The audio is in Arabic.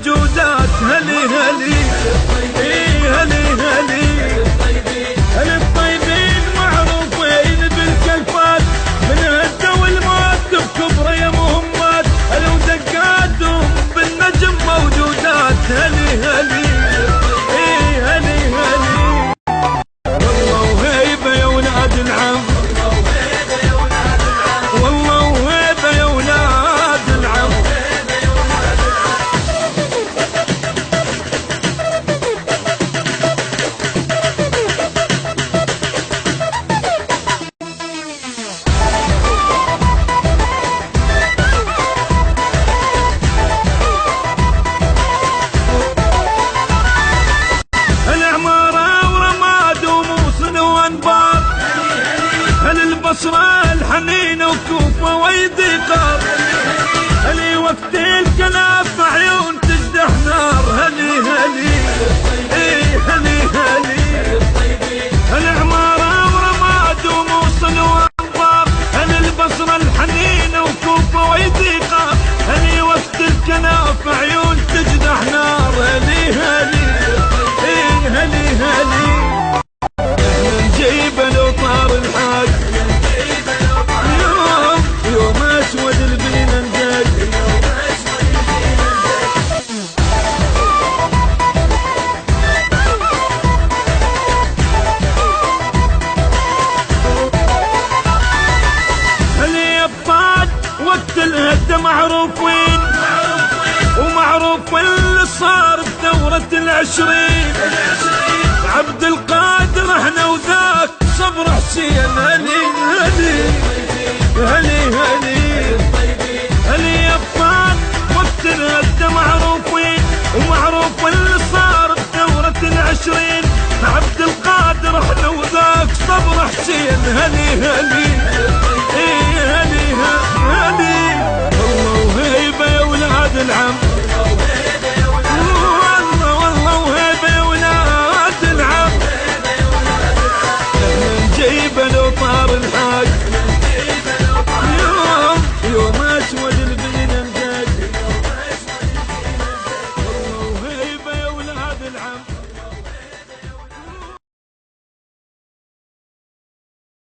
موجودات. هلي هلي هلي هلي الطيبين معروفين بالكلفات، من هدوا الموت بكبر يا مهمات، لو دقاتهم بالنجم موجودات. هلي هلي هلي هلي والله وهيبة يا ولاد العم، والله وهيبة يا ولاد العم. البصرة الحنينة وكوفة ويدقار، هلي وقت الكناف عيون تجدح نار. هلي هلي هلي هلي العمارة ورماد وموصل وانبار، هلي البصرة الحنينة وكوفة ويدقار، هلي وقت الكناف عيون تجدح نار. هلي هلي هلي هلي نجيب لو طار الحاج، يوم اسود البينا نزاق. هلي ابطال وقت الهدة معروفين، ومعروف اللي صار بثورة العشرين. عبد القادر احنا وذاك صبر حسين. هلي هلي هلي هلي هلي ابطال وقت الهدة معروفين، ومعروف اللي صار بثورة العشرين. عبد القادر احنا وذاك صبر حسين. هلي هلي